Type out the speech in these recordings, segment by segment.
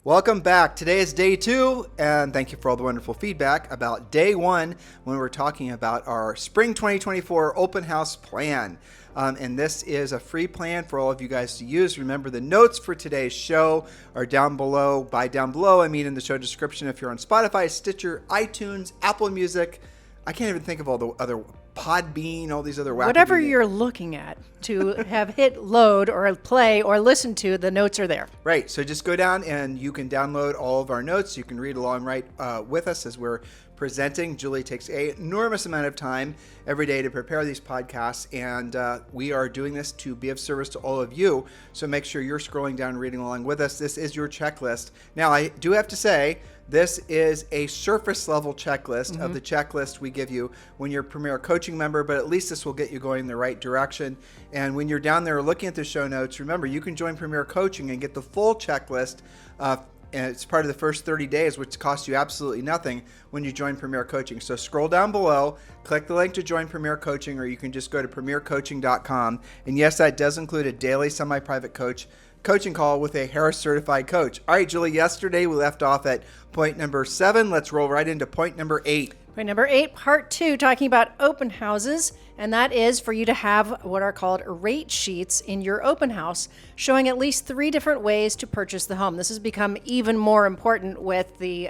Welcome back. Today is day 2, and thank you for all the wonderful feedback about day 1 when we're talking about our Spring 2024 open house plan. And this is a free plan for all of you guys to use. Remember, the notes for today's show are down below. By down below, I mean in the show description if you're on Spotify, Stitcher, iTunes, Apple Music. I can't even think of all the other Podbean, all these other wacky whatever you're looking at to have hit load or play or listen to, the notes are there. Right. So just go down and you can download all of our notes. You can read along right with us as we're presenting. Julie takes an enormous amount of time every day to prepare these podcasts, and we are doing this to be of service to all of you. So make sure you're scrolling down and reading along with us. This is your checklist. Now, I do have to say, this is a surface level checklist of the checklist we give you when you're a Premier Coaching member, but at least this will get you going in the right direction. And when you're down there looking at the show notes, remember, you can join Premier Coaching and get the full checklist. And it's part of the first 30 days, which costs you absolutely nothing when you join Premier Coaching. So scroll down below, click the link to join Premier Coaching, or you can just go to premiercoaching.com. And yes, that does include a daily semi-private coaching call with a Harris certified coach. All right, Julie, yesterday we left off at point number 7. Let's roll right into point number 8. Point number 8, part 2, talking about open houses, and that is for you to have what are called rate sheets in your open house, showing at least 3 different ways to purchase the home. This has become even more important with the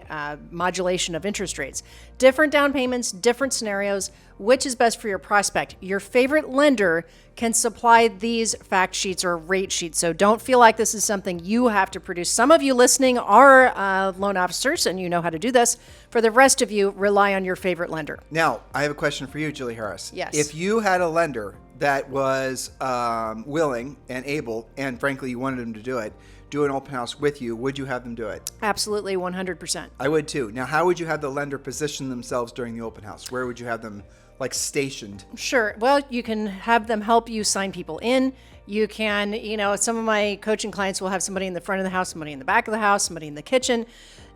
modulation of interest rates. Different down payments, different scenarios, which is best for your prospect. Your favorite lender can supply these fact sheets or rate sheets, so don't feel like this is something you have to produce. Some of you listening are loan officers, and you know how to do this. For the rest of you, rely on your favorite lender. Now, I have a question for you, Julie Harris. Yes. If you had a lender that was willing and able, and frankly, you wanted them to do an open house with you, would you have them do it? Absolutely, 100%. I would too. Now, how would you have the lender position themselves during the open house? Where would you have them stationed? Sure. Well, you can have them help you sign people in. You can, some of my coaching clients will have somebody in the front of the house, somebody in the back of the house, somebody in the kitchen.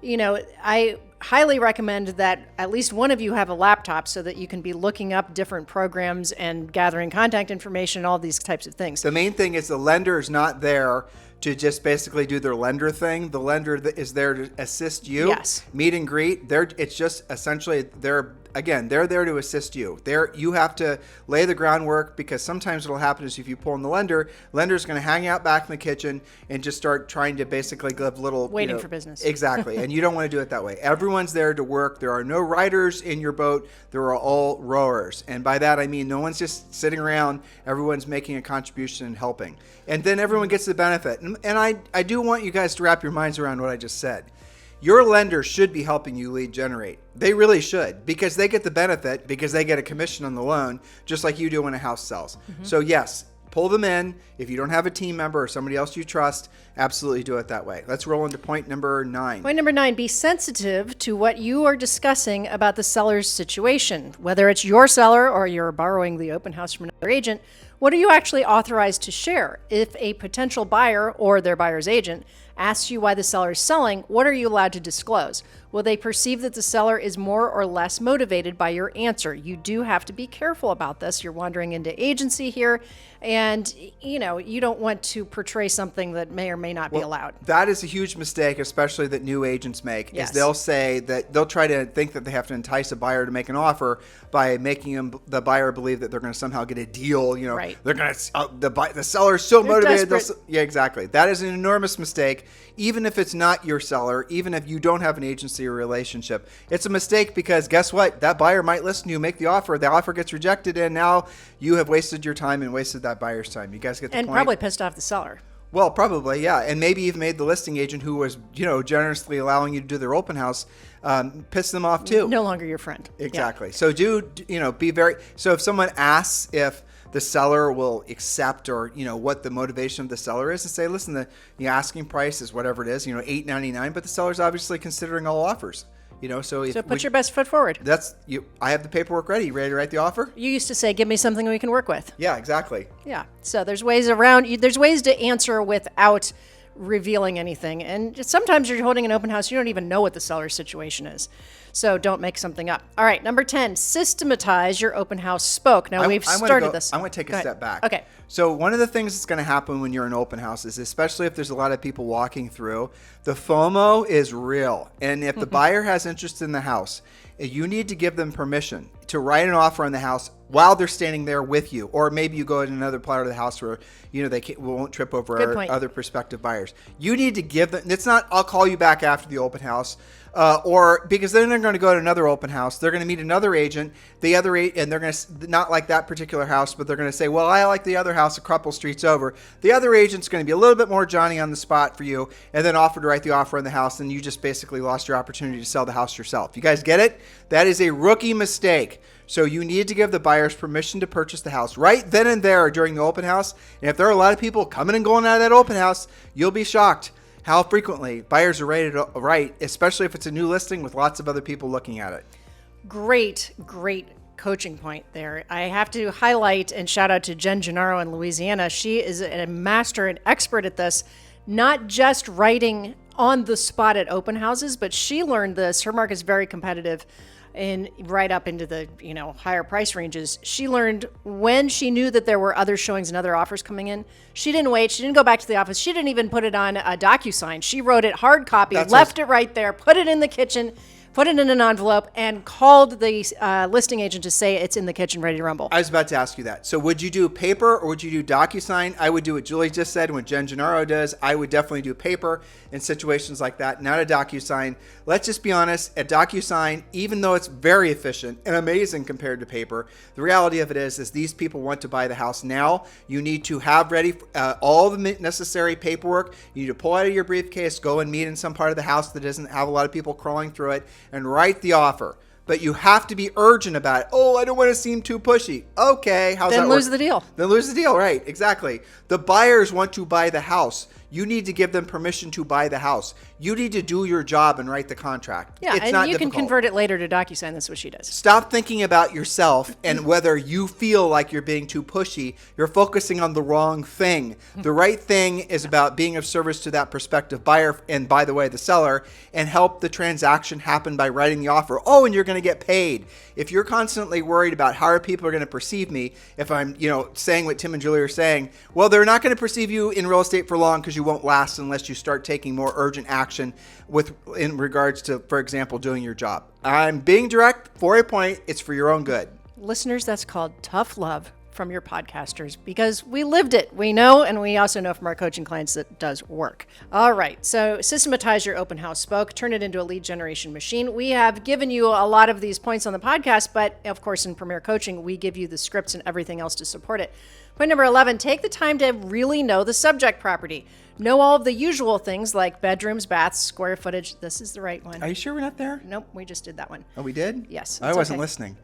I highly recommend that at least one of you have a laptop so that you can be looking up different programs and gathering contact information, all these types of things. The main thing is the lender is not there to just basically do their lender thing. The lender is there to assist you. Yes. Meet and greet. It's just essentially they're there to assist you. You have to lay the groundwork, because sometimes what'll happen is if you pull in the lender's going to hang out back in the kitchen and just start trying to basically give little waiting for business. Exactly. And you don't want to do it that way. Everyone's there to work. There are no riders in your boat. There are all rowers. And by that I mean no one's just sitting around. Everyone's making a contribution and helping. And then everyone gets the benefit. And I do want you guys to wrap your minds around what I just said. Your lender should be helping you lead generate. They really should, because they get the benefit, because they get a commission on the loan, just like you do when a house sells. So yes, pull them in. If you don't have a team member or somebody else you trust, absolutely do it that way. Let's roll into point number 9. Point number 9, be sensitive to what you are discussing about the seller's situation. Whether it's your seller or you're borrowing the open house from another agent, what are you actually authorized to share? If a potential buyer or their buyer's agent asks you why the seller is selling, what are you allowed to disclose? Will they perceive that the seller is more or less motivated by your answer? You do have to be careful about this. You're wandering into agency here, and you don't want to portray something that may or may not be allowed. That is a huge mistake, especially that new agents make. Yes. Is they'll say that they'll try to think that they have to entice a buyer to make an offer by making the buyer believe that they're going to somehow get a deal. Right. They're going to the seller's so They're motivated. desperate. Yeah, exactly. That is an enormous mistake. Even if it's not your seller, even if you don't have an agency or relationship, it's a mistake, because guess what? That buyer might listen to you, make the offer gets rejected, and now you have wasted your time and wasted that buyer's time. You guys get the point? And probably pissed off the seller. Well, probably, yeah. And maybe you've made the listing agent who was, generously allowing you to do their open house, piss them off too. No longer your friend. Exactly. Yeah. So be very, so if someone asks if the seller will accept, or, what the motivation of the seller is, and say, listen, the asking price is whatever it is, $8.99, but the seller's obviously considering all offers. So put your best foot forward. That's you. I have the paperwork ready. You ready to write the offer? You used to say, give me something we can work with. Yeah, exactly. Yeah. So there's ways around. There's ways to answer without revealing anything. And sometimes you're holding an open house, you don't even know what the seller's situation is. So don't make something up. All right, number 10, systematize your open house spoke. Now, we've started this. I want to take a step back. Okay. So one of the things that's going to happen when you're in open houses, especially if there's a lot of people walking through, the FOMO is real. And if the buyer has interest in the house, you need to give them permission to write an offer on the house while they're standing there with you. Or maybe you go in another part of the house where, they won't trip over other prospective buyers. You need to give them, it's not, I'll call you back after the open house. Or because then they're going to go to another open house, they're going to meet another agent, and they're going to not like that particular house, but they're going to say, well, I like the other house a couple streets over. The other agent's going to be a little bit more Johnny on the spot for you, and then offer to write the offer on the house, and you just basically lost your opportunity to sell the house yourself. You guys get it? That is a rookie mistake. So you need to give the buyers permission to purchase the house right then and there during the open house. And if there are a lot of people coming and going out of that open house, you'll be shocked how frequently buyers are ready to write, especially if it's a new listing with lots of other people looking at it. Great coaching point there. I have to highlight and shout out to Jen Gennaro in Louisiana. She is a master and expert at this, not just writing on the spot at open houses, but she learned this. Her market is very competitive and right up into the higher price ranges. She learned when she knew that there were other showings and other offers coming in, she didn't wait. She didn't go back to the office. She didn't even put it on a DocuSign. She wrote it hard copy, left it right there, put it in the kitchen, put it in an envelope, and called the listing agent to say it's in the kitchen ready to rumble. I was about to ask you that. So would you do paper or would you do DocuSign? I would do what Julie just said. What Jen Gennaro does, I would definitely do paper in situations like that, not a DocuSign. Let's just be honest, a DocuSign, even though it's very efficient and amazing compared to paper, the reality of it is these people want to buy the house now. You need to have ready all the necessary paperwork. You need to pull out of your briefcase, go and meet in some part of the house that doesn't have a lot of people crawling through it, and write the offer. But you have to be urgent about it. Oh, I don't want to seem too pushy. Okay, how's that work? Then lose the deal. Then lose the deal, right, exactly. The buyers want to buy the house. You need to give them permission to buy the house. You need to do your job and write the contract. Yeah, it's and not you difficult. can convert it later to DocuSign. That's what she does. Stop thinking about yourself and whether you feel like you're being too pushy. You're focusing on the wrong thing. The right thing is about being of service to that prospective buyer and, by the way, the seller, and help the transaction happen by writing the offer. Oh, and you're going to get paid. If you're constantly worried about how are people going to perceive me, if I'm, saying what Tim and Julie are saying, well, they're not going to perceive you in real estate for long because you won't last unless you start taking more urgent action in regards to, for example, doing your job. I'm being direct for a point. It's for your own good. Listeners, that's called tough love from your podcasters because we lived it. We know, and we also know from our coaching clients that it does work. All right, so systematize your open house spoke, turn it into a lead generation machine. We have given you a lot of these points on the podcast, but of course in Premier Coaching, we give you the scripts and everything else to support it. Point number 11, take the time to really know the subject property. Know all of the usual things like bedrooms, baths, square footage. This is the right one. Are you sure we're not there? Nope, we just did that one. Oh, we did? Yes. I wasn't listening.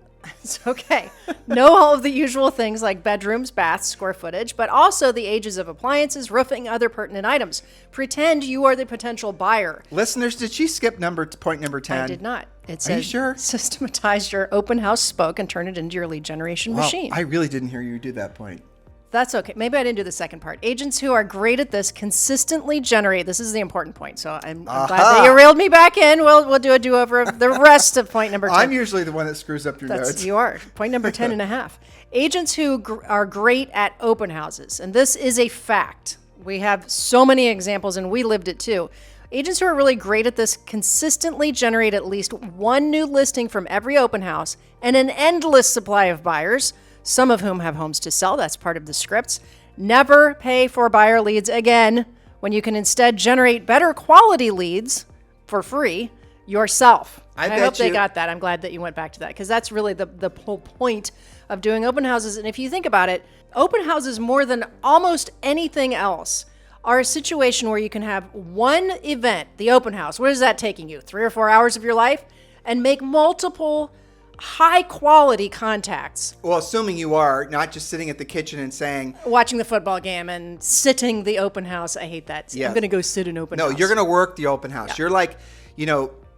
It's okay. Know all of the usual things like bedrooms, baths, square footage, but also the ages of appliances, roofing, other pertinent items. Pretend you are the potential buyer. Listeners, did she skip point number 10? I did not. It says, are you sure? Systematize your open house spoke and turn it into your lead generation machine. I really didn't hear you do that point. That's okay. Maybe I didn't do the second part. Agents who are great at this consistently generate. This is the important point. So I'm glad that you reeled me back in. We'll do a do-over of the rest of point number 10. I'm usually the one that screws up your notes. You are. Point number 10 and a half. Agents who are great at open houses. And this is a fact. We have so many examples and we lived it too. Agents who are really great at this consistently generate at least one new listing from every open house and an endless supply of buyers, some of whom have homes to sell. That's part of the scripts. Never pay for buyer leads again when you can instead generate better quality leads for free yourself. I hope they got that. I'm glad that you went back to that because that's really the whole point of doing open houses. And if you think about it, open houses more than almost anything else are a situation where you can have one event, the open house. What is that taking you? 3 or 4 hours of your life? And make multiple high quality contacts. Well, assuming you are not just sitting at the kitchen and saying, watching the football game and sitting the open house. I hate that. Yeah. I'm going to go sit in open house. No, you're going to work the open house. Yeah. You're like,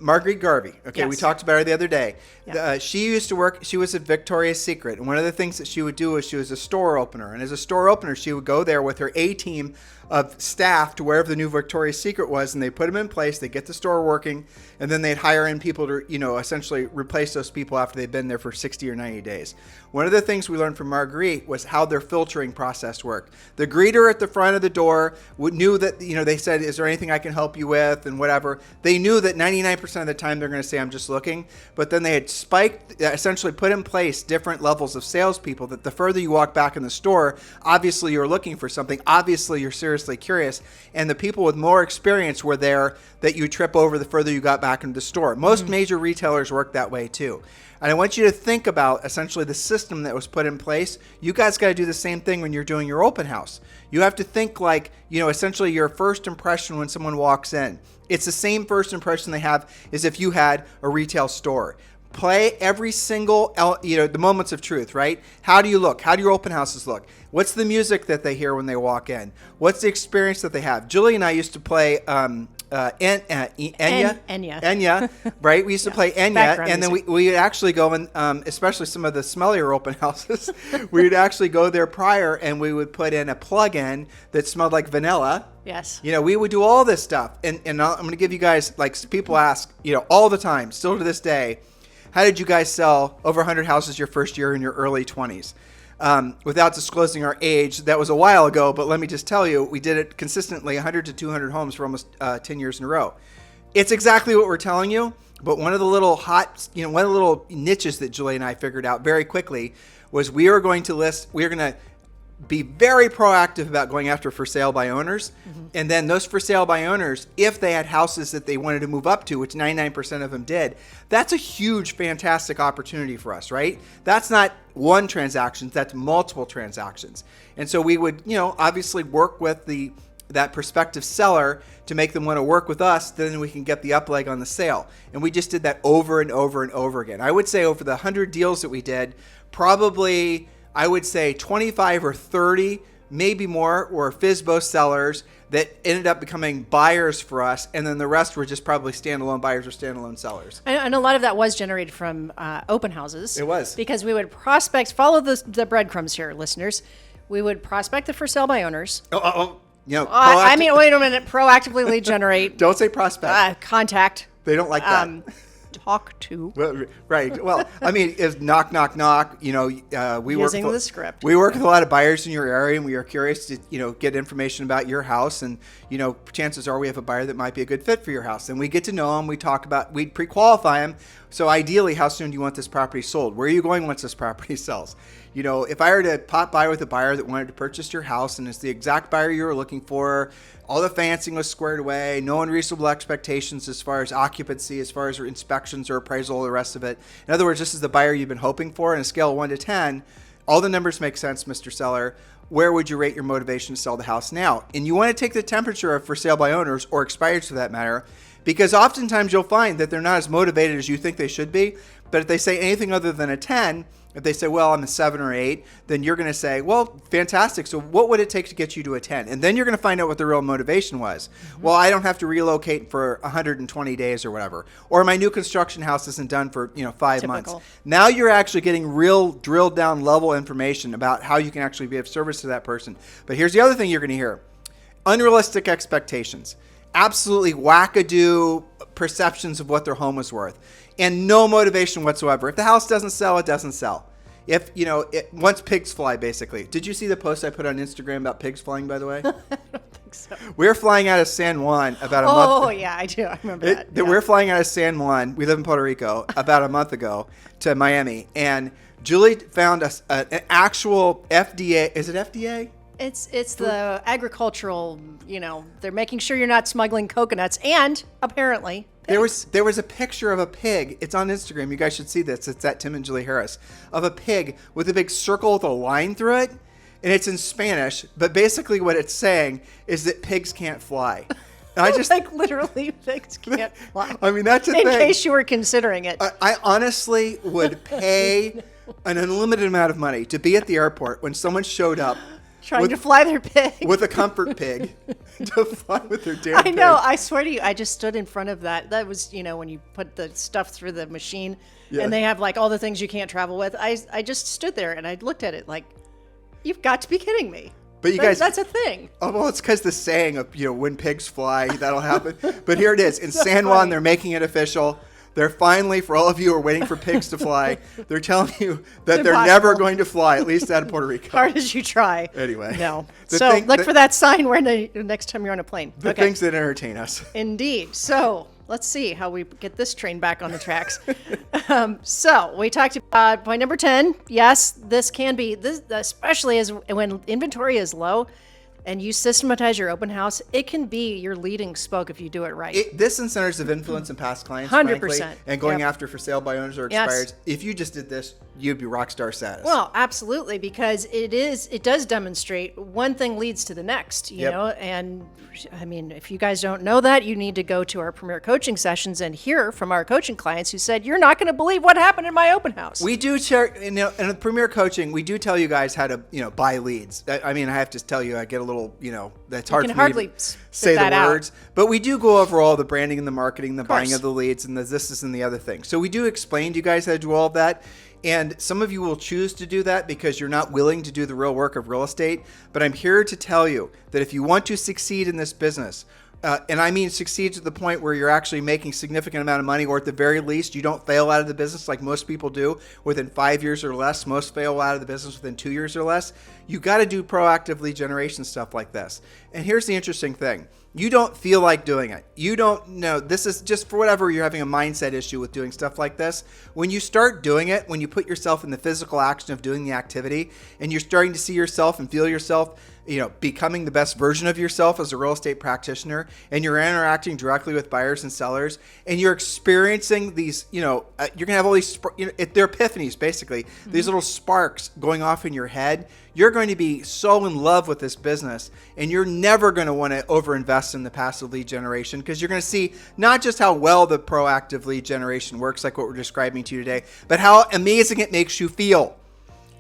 Marguerite Garvey. Okay, yes. We talked about her the other day. Yeah. She used to work, she was at Victoria's Secret. And one of the things that she would do is she was a store opener. And as a store opener, she would go there with her A-team of staff to wherever the new Victoria's Secret was, and they put them in place. They get the store working, and then they'd hire in people to, essentially replace those people after they'd been there for 60 or 90 days. One of the things we learned from Marguerite was how their filtering process worked. The greeter at the front of the door knew that, they said, "Is there anything I can help you with?" and whatever. They knew that 99% of the time they're going to say, "I'm just looking." But then they had essentially put in place different levels of salespeople that the further you walk back in the store, obviously you're looking for something. Obviously you're seriously curious. And the people with more experience were there that you trip over the further you got back into the store. Most major retailers work that way too. And I want you to think about essentially the system that was put in place. You guys got to do the same thing when you're doing your open house. You have to think like, essentially your first impression when someone walks in. It's the same first impression they have as if you had a retail store. Play every single, the moments of truth, right? How do you look? How do your open houses look? What's the music that they hear when they walk in? What's the experience that they have? Julie and I used to play Enya, right? We used to play Enya, and then we would actually go and, especially some of the smellier open houses, we would actually go there prior and we would put in a plug-in that smelled like vanilla. Yes. We would do all this stuff. And I'm going to give you guys, people ask, all the time, still to this day, how did you guys sell over 100 houses your first year in your early 20s? Without disclosing our age, that was a while ago, but let me just tell you, we did it consistently, 100 to 200 homes for almost 10 years in a row. It's exactly what we're telling you, but one of the little one of the little niches that Julie and I figured out very quickly was we are going to be very proactive about going after for sale by owners. Mm-hmm. And then those for sale by owners, if they had houses that they wanted to move up to, which 99% of them did, that's a huge, fantastic opportunity for us, right? That's not one transaction, that's multiple transactions. And so we would, obviously work with that prospective seller to make them want to work with us, then we can get the up leg on the sale. And we just did that over and over and over again. I would say over the 100 deals that we did, probably I would say 25 or 30, maybe more, were FSBO sellers that ended up becoming buyers for us, and then the rest were just probably standalone buyers or standalone sellers. And a lot of that was generated from open houses. It was. Because we would follow the breadcrumbs here, listeners. We would prospect the for sale by owners. Wait a minute, proactively lead generate. Don't say prospect. Contact. They don't like that. Talk to. Well, right. Well, is knock, knock, knock. We using the script. We work with a lot of buyers in your area, and we are curious to get information about your house, and chances are we have a buyer that might be a good fit for your house, and we get to know them. We pre-qualify them. So ideally, how soon do you want this property sold? Where are you going once this property sells? If I were to pop by with a buyer that wanted to purchase your house and it's the exact buyer you were looking for, all the financing was squared away, no unreasonable expectations as far as occupancy, as far as inspections or appraisal, the rest of it. In other words, this is the buyer you've been hoping for. On a scale of 1 to 10, all the numbers make sense, Mr. Seller. Where would you rate your motivation to sell the house now? And you want to take the temperature of for sale by owners, or expireds for that matter, because oftentimes you'll find that they're not as motivated as you think they should be. But if they say anything other than a 10, if they say, well, I'm a 7 or 8, then you're going to say, well, fantastic. So what would it take to get you to a 10? And then you're going to find out what the real motivation was. Mm-hmm. Well, I don't have to relocate for 120 days or whatever. Or my new construction house isn't done for 5 months. Now you're actually getting real drilled down level information about how you can actually be of service to that person. But here's the other thing you're going to hear. Unrealistic expectations. Absolutely wackadoo perceptions of what their home was worth. And no motivation whatsoever. If the house doesn't sell, it doesn't sell. If, once pigs fly, basically. Did you see the post I put on Instagram about pigs flying, by the way? I don't think so. We're flying out of San Juan about a month. Oh, yeah, I do. I remember that. Yeah. We're flying out of San Juan. We live in Puerto Rico about a month ago to Miami. And Julie found us an actual FDA. Is it FDA? It's the agricultural, they're making sure you're not smuggling coconuts, and apparently pigs. There was a picture of a pig. It's on Instagram. You guys should see this. It's at Tim and Julie Harris, of a pig with a big circle with a line through it, and it's in Spanish. But basically, what it's saying is that pigs can't fly. And I just literally pigs can't fly. I mean, that's a thing. In case you were considering it. I honestly would pay an unlimited amount of money to be at the airport when someone showed up. Trying to fly their pig. With a comfort pig to fly with their damn pig. I know. I swear to you, I just stood in front of that. That was, when you put the stuff through the machine and they have all the things you can't travel with. I just stood there and I looked at it like, you've got to be kidding me. But you guys, that's a thing. oh, well, it's because the saying of, when pigs fly, that'll happen. But here it is. In So San Juan, funny. they're making it official. They're finally, for all of you who are waiting for pigs to fly, they're telling you that they're never impossible. going to fly, at least out of Puerto Rico. Hard as you try. Anyway. No. The So thing- look the- for that sign when the next time you're on a plane. The Okay. things that entertain us. Indeed. So let's see how we get this train back on the tracks. So we talked about point number 10. Yes, this can be, especially as when inventory is low and you systematize your open house, it can be your leading spoke if you do it right. This in centers of influence and past clients, 100%. frankly, and going Yep. after for sale by owners or Yes. expireds. If you just did this, you'd be rock star status. Well, absolutely, because it does demonstrate one thing leads to the next, you Yep. know, and I mean, if you guys don't know that, you need to go to our premier coaching sessions and hear from our coaching clients who said, you're not going to believe what happened in my open house. We do share, in the Premier Coaching, we do tell you guys how to, buy leads. I mean, I have to tell you, I get a little, that's hard can for me hardly to spit say the that out. words. But we do go over all the branding and the marketing, the buying course. of the leads, and the this is and the other thing. So we do explain to you guys how to do all of that. And some of you will choose to do that because you're not willing to do the real work of real estate. But I'm here to tell you that if you want to succeed in this business, and I mean succeed to the point where you're actually making significant amount of money, or at the very least, you don't fail out of the business like most people do within 5 years or less. Most fail out of the business within 2 years or less. You got to do proactive lead generation stuff like this. And here's the interesting thing. You don't feel like doing it. You don't know. This is just for whatever you're having a mindset issue with doing stuff like this. When you start doing it, when you put yourself in the physical action of doing the activity, and you're starting to see yourself and feel yourself, becoming the best version of yourself as a real estate practitioner, and you're interacting directly with buyers and sellers, and you're experiencing these, you're going to have all these, they're epiphanies, basically, these little sparks going off in your head. You're going to be so in love with this business, and you're never going to want to overinvest in the passive lead generation, because you're going to see not just how well the proactive lead generation works, like what we're describing to you today, but how amazing it makes you feel.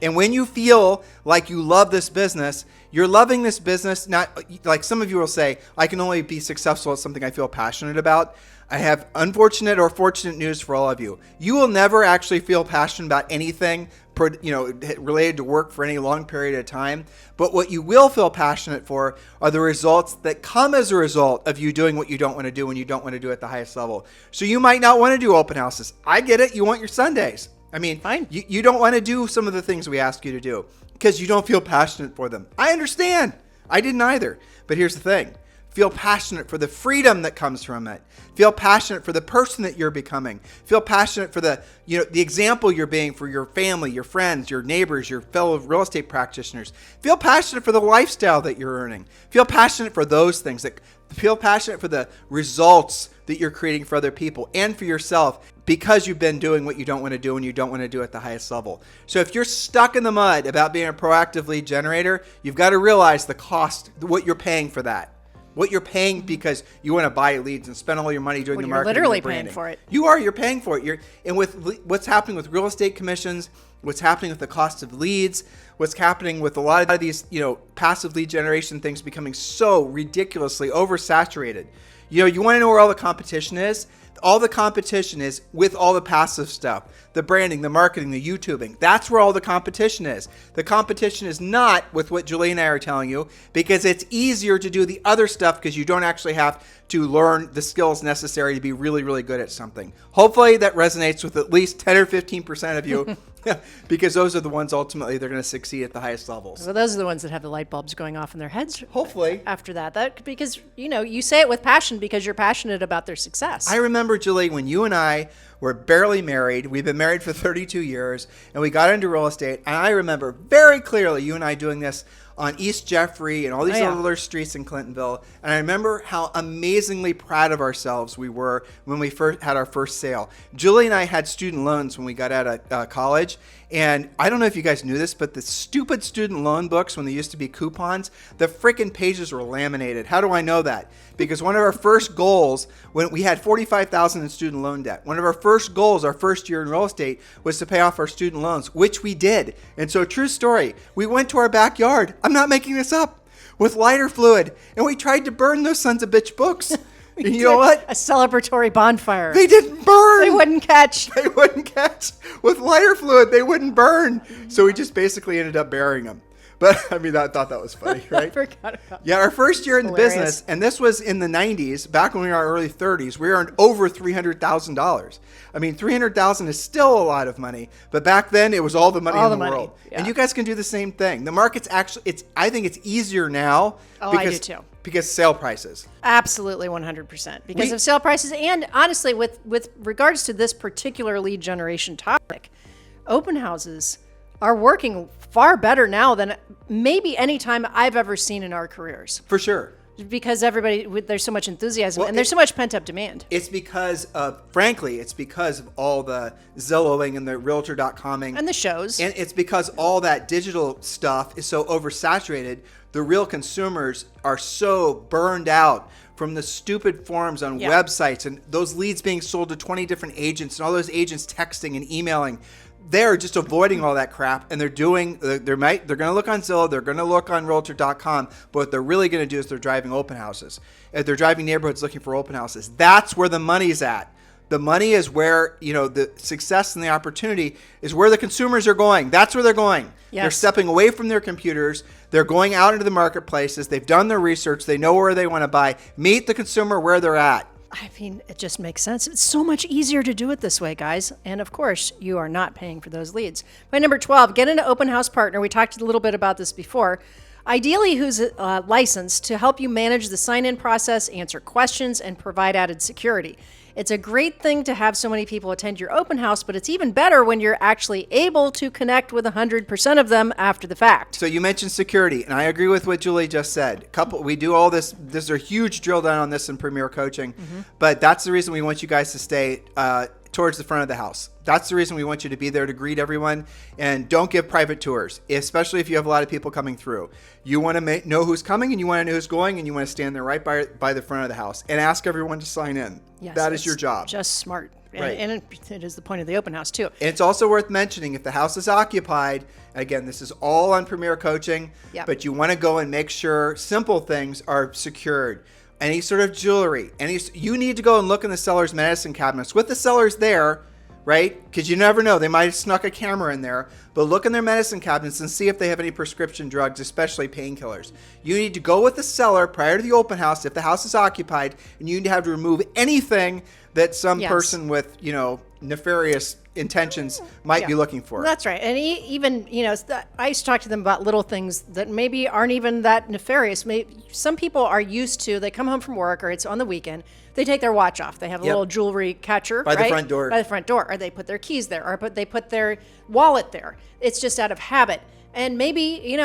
And when you feel like you love this business, you're loving this business, not like some of you will say, I can only be successful at something I feel passionate about. I have unfortunate or fortunate news for all of you. You will never actually feel passionate about anything, related to work for any long period of time. But what you will feel passionate for are the results that come as a result of you doing what you don't want to do when you don't want to do at the highest level. So you might not want to do open houses. I get it. You want your Sundays. I mean, Fine. You don't want to do some of the things we ask you to do because you don't feel passionate for them. I understand. I didn't either. But here's the thing. Feel passionate for the freedom that comes from it. Feel passionate for the person that you're becoming. Feel passionate for the example you're being for your family, your friends, your neighbors, your fellow real estate practitioners. Feel passionate for the lifestyle that you're earning. Feel passionate for those things. Feel passionate for the results that you're creating for other people and for yourself, because you've been doing what you don't want to do and you don't want to do at the highest level. So if you're stuck in the mud about being a proactive lead generator, you've got to realize the cost, what you're paying for that. What you're paying because you want to buy leads and spend all your money doing the You're marketing. literally and the branding. paying for it. You're paying for it. And with what's happening with real estate commissions, what's happening with the cost of leads, what's happening with a lot of these, passive lead generation things becoming so ridiculously oversaturated. You want to know where all the competition is? All the competition is with all the passive stuff, the branding, the marketing, the YouTubing. That's where all the competition is. The competition is not with what Julie and I are telling you, because it's easier to do the other stuff because you don't actually have to learn the skills necessary to be really, really good at something. Hopefully that resonates with at least 10 or 15% of you, because those are the ones ultimately they're going to succeed at the highest levels. Well, those are the ones that have the light bulbs going off in their heads. Hopefully. After that, because you say it with passion because you're passionate about their success. I remember, Julie, when you and I were barely married. We've been married for 32 years, and we got into real estate. And I remember very clearly you and I doing this on East Jeffrey and all these other streets in Clintonville. And I remember how amazingly proud of ourselves we were when we first had our first sale. Julie and I had student loans when we got out of college. And I don't know if you guys knew this, but the stupid student loan books, when they used to be coupons, the freaking pages were laminated. How do I know that? Because one of our first goals, when we had $45,000 in student loan debt, one of our first goals, our first year in real estate, was to pay off our student loans, which we did. And so, true story, we went to our backyard, I'm not making this up, with lighter fluid, and we tried to burn those sons of bitch books. And you know what? A celebratory bonfire. They didn't burn. They wouldn't catch. They wouldn't catch. With lighter fluid, they wouldn't burn. So we just basically ended up burying them. But I mean, I thought that was funny, I right? forgot about Yeah, our first year in the Hilarious. business, and this was in the 90s, back when we were in our early 30s, we earned over $300,000. I mean, $300,000 is still a lot of money, but back then it was all the money All in the the money, world. yeah. And you guys can do the same thing. The market's actually, I think it's easier now. Oh, I do too. Because sale prices. Absolutely 100% because of sale prices. And honestly, with regards to this particular lead generation topic, open houses are working far better now than maybe any time I've ever seen in our careers. For sure. Because there's so much enthusiasm Well, and there's so much pent up demand. It's because of, frankly, it's because of all the Zillowing and the Realtor.coming. And the shows. And it's because all that digital stuff is so oversaturated. The real consumers are so burned out from the stupid forums on websites and those leads being sold to 20 different agents and all those agents texting and emailing. They're just avoiding all that crap, and they're going to look on Zillow, they're going to look on Realtor.com, but what they're really going to do is they're driving open houses. If they're driving neighborhoods looking for open houses, that's where the money's at. The money is where, the success and the opportunity is where the consumers are going. That's where they're going. Yes. They're stepping away from their computers. They're going out into the marketplaces. They've done their research. They know where they want to buy. Meet the consumer where they're at. I mean, it just makes sense. It's so much easier to do it this way, guys. And of course, you are not paying for those leads. Point number 12, get an open house partner. We talked a little bit about this before. Ideally, who's licensed to help you manage the sign-in process, answer questions, and provide added security. It's a great thing to have so many people attend your open house, but it's even better when you're actually able to connect with 100% of them after the fact. So you mentioned security, and I agree with what Julie just said. We do all this. There's a huge drill down on this in Premier Coaching, but that's the reason we want you guys to stay towards the front of the house. That's the reason we want you to be there to greet everyone, and don't give private tours, especially if you have a lot of people coming through. You want to know who's coming, and you want to know who's going, and you want to stand there right by the front of the house and ask everyone to sign in. Yes, that is your job. Just smart. Right. And it is the point of the open house, too. And it's also worth mentioning if the house is occupied, again, this is all on Premier Coaching, but you want to go and make sure simple things are secured. Any sort of jewelry, you need to go and look in the seller's medicine cabinets with the sellers there, right? Because you never know. They might have snuck a camera in there, but look in their medicine cabinets and see if they have any prescription drugs, especially painkillers. You need to go with the seller prior to the open house if the house is occupied, and you need to have to remove anything that some person with, nefarious intentions might be looking for. That's right. And even, I used to talk to them about little things that maybe aren't even that nefarious. Maybe some people are used to, they come home from work or it's on the weekend, they take their watch off. They have a little jewelry catcher by the front door. By the front door. Or they put their keys there, or they put their wallet there. It's just out of habit. And maybe,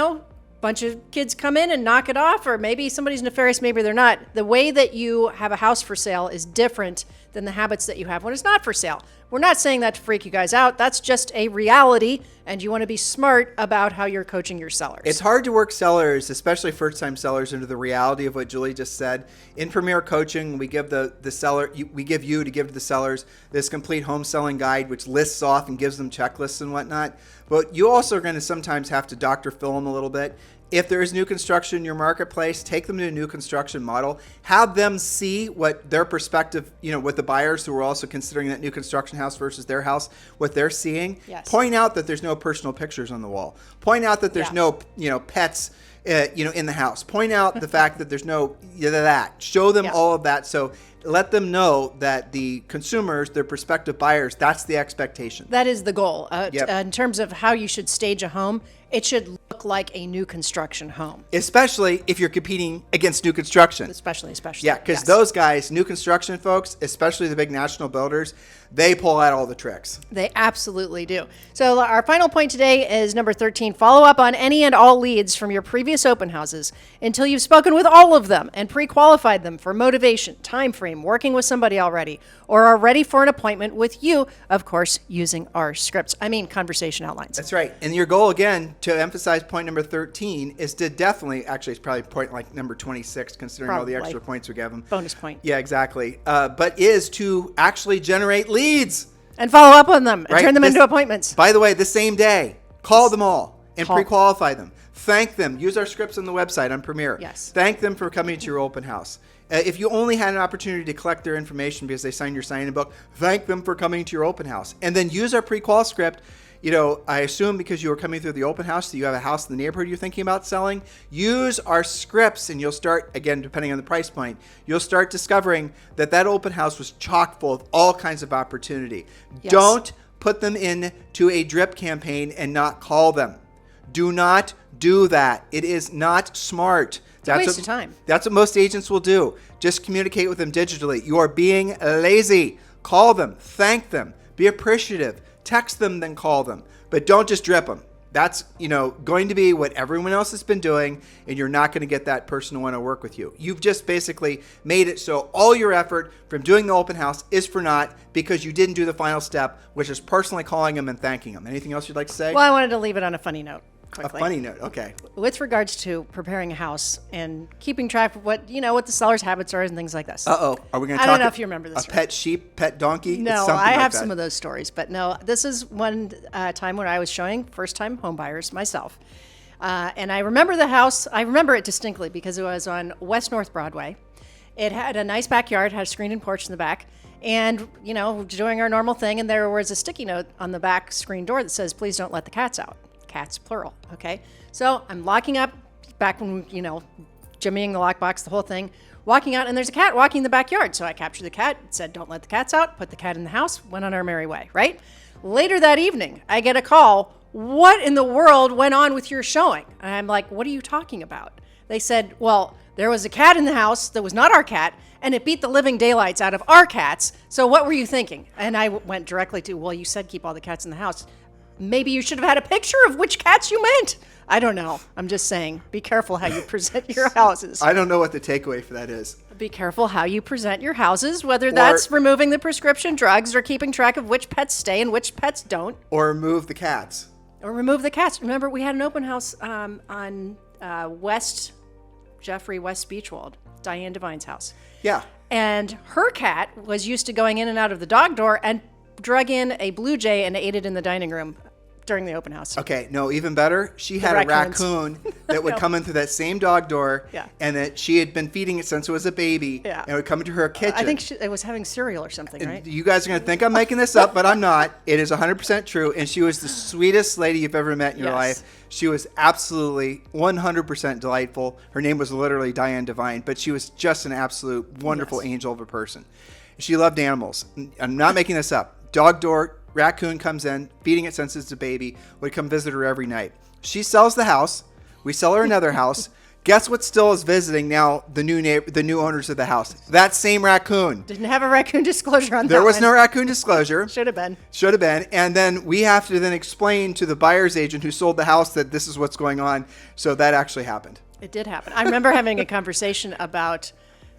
bunch of kids come in and knock it off, or maybe somebody's nefarious, maybe they're not. The way that you have a house for sale is different than the habits that you have when it's not for sale. We're not saying that to freak you guys out. That's just a reality, and you want to be smart about how you're coaching your sellers. It's hard to work sellers, especially first-time sellers, into the reality of what Julie just said. In Premier Coaching, we give the seller, we give you to give to the sellers this complete home selling guide, which lists off and gives them checklists and whatnot. But you also are going to sometimes have to Dr. Phil them a little bit. If there is new construction in your marketplace, take them to a new construction model. Have them see what their perspective, with the buyers who are also considering that new construction house versus their house, what they're seeing. Yes. Point out that there's no personal pictures on the wall. Point out that there's no, pets, in the house. Point out the fact that there's no that. Show them all of that. So let them know that the consumers, their prospective buyers, that's the expectation. That is the goal. In terms of how you should stage a home, it should look like a new construction home. Especially if you're competing against new construction. Especially. Yeah, because those guys, new construction folks, especially the big national builders, they pull out all the tricks. They absolutely do. So our final point today is number 13. Follow up on any and all leads from your previous open houses until you've spoken with all of them and pre-qualified them for motivation, time frame, working with somebody already, or are ready for an appointment with you, of course, using our scripts. Conversation outlines. That's right. And your goal, again, to emphasize point number 13 is to definitely, actually it's probably point like number 26, considering all the extra points we give them. Bonus point. Yeah, exactly. But is to actually generate leads. And follow up on them and turn them into appointments. By the way, the same day, call them all and pre-qualify them. Thank them. Use our scripts on the website on Premier. Yes. Thank them for coming to your open house. If you only had an opportunity to collect their information because they signed your sign-in book, thank them for coming to your open house. And then use our pre-qual script. I assume because you were coming through the open house that you have a house in the neighborhood you're thinking about selling. Use our scripts and you'll start, again, depending on the price point, you'll start discovering that open house was chock full of all kinds of opportunity. Yes. Don't put them into a drip campaign and not call them. Do not do that. It is not smart. That's a waste of time. That's what most agents will do. Just communicate with them digitally. You are being lazy. Call them. Thank them. Be appreciative. Text them, then call them. But don't just drip them. That's, going to be what everyone else has been doing, and you're not going to get that person to want to work with you. You've just basically made it so all your effort from doing the open house is for naught because you didn't do the final step, which is personally calling them and thanking them. Anything else you'd like to say? Well, I wanted to leave it on a funny note. Quickly. A funny note, okay. With regards to preparing a house and keeping track of what the seller's habits are and things like this. Uh-oh. Are we going to talk? I don't know if you remember this A pet sheep, pet donkey? No, I have some of those stories. But no, this is one time when I was showing first-time home buyers myself. And I remember the house. I remember it distinctly because it was on West North Broadway. It had a nice backyard, had a screened-in porch in the back. And, doing our normal thing. And there was a sticky note on the back screen door that says, please don't let the cats out. Cats, plural. Okay. So I'm locking up back when, jimmying the lockbox, the whole thing, walking out, and there's a cat walking in the backyard. So I captured the cat, said, don't let the cats out, put the cat in the house, went on our merry way, right? Later that evening, I get a call. What in the world went on with your showing? And I'm like, what are you talking about? They said, well, there was a cat in the house that was not our cat, and it beat the living daylights out of our cats. So what were you thinking? And I went directly to, well, you said keep all the cats in the house. Maybe you should have had a picture of which cats you meant. I don't know. I'm just saying, be careful how you present your houses. I don't know what the takeaway for that is. Be careful how you present your houses, whether that's removing the prescription drugs or keeping track of which pets stay and which pets don't. Or remove the cats. Or remove the cats. Remember, we had an open house on West Beachwold, Diane Devine's house. Yeah. And her cat was used to going in and out of the dog door and drug in a blue jay and ate it in the dining room during the open house. Okay, no, even better. She had a raccoon that would come in through that same dog door, and that she had been feeding it since it was a baby, and it would come into her kitchen. I think it was having cereal or something, right? You guys are going to think I'm making this up, but I'm not. It is 100% true, and she was the sweetest lady you've ever met in your life. She was absolutely 100% delightful. Her name was literally Diane Devine, but she was just an absolute wonderful angel of a person. She loved animals. I'm not making this up. Dog door, raccoon comes in, feeding it since it's a baby, would come visit her every night. She sells the house. We sell her another house. Guess what still is visiting now the new owners of the house? That same raccoon. Didn't have a raccoon disclosure on that. There was no raccoon disclosure. Should have been. Should have been. And then we have to then explain to the buyer's agent who sold the house that this is what's going on. So that actually happened. It did happen. I remember having a conversation about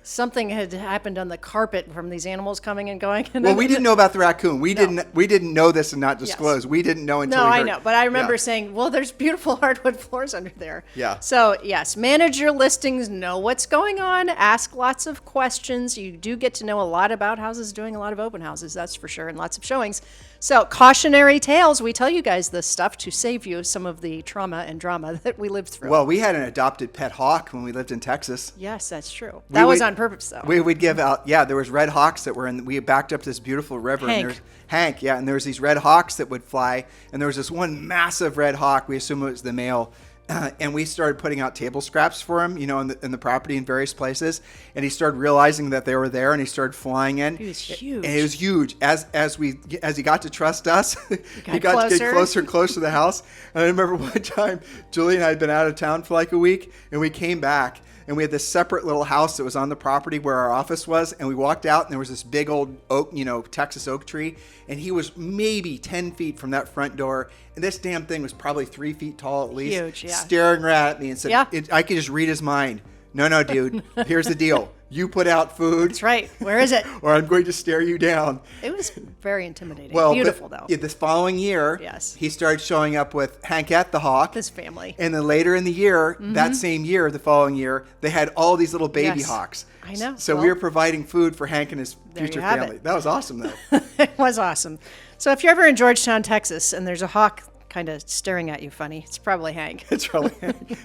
something had happened on the carpet from these animals coming and going. And well, we didn't know about the raccoon. We didn't know this and not disclose. Yes. We didn't know until we heard. I know. But I remember saying, well, there's beautiful hardwood floors under there. Yeah. So, yes, manage your listings, know what's going on, ask lots of questions. You do get to know a lot about houses, doing a lot of open houses, that's for sure, and lots of showings. So, cautionary tales, we tell you guys this stuff to save you some of the trauma and drama that we lived through. Well, we had an adopted pet hawk when we lived in Texas. Yes, that's true. That was on purpose, though. We would give out, there was red hawks that were we backed up this beautiful river. Hank, and there was these red hawks that would fly, and there was this one massive red hawk, we assume it was the male, and we started putting out table scraps for him, in the property in various places, and he started realizing that they were there, and he started flying in. He was huge. And it was huge. As he got to trust us, he got closer. to get closer and closer to the house. And I remember one time, Julie and I had been out of town for like a week, and we came back, and we had this separate little house that was on the property where our office was, and we walked out, and there was this big old oak, Texas oak tree, and he was maybe 10 feet from that front door, and this damn thing was probably 3 feet tall at least. Huge, yeah. Staring right at me and said, I could just read his mind. No, dude, here's the deal. You put out food. That's right. Where is it? Or I'm going to stare you down. It was very intimidating. Well, beautiful, though. This following year, he started showing up with Hankette the hawk. His family. And then later in the year, that same year, the following year, they had all these little baby hawks. I know. So we were providing food for Hank and his future family. That was awesome, though. It was awesome. So if you're ever in Georgetown, Texas, and there's a hawk kind of staring at you funny, it's probably Hank. It's probably Hank.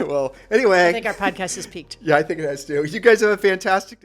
Well, anyway. I think our podcast has peaked. Yeah, I think it has too. You guys have a fantastic day.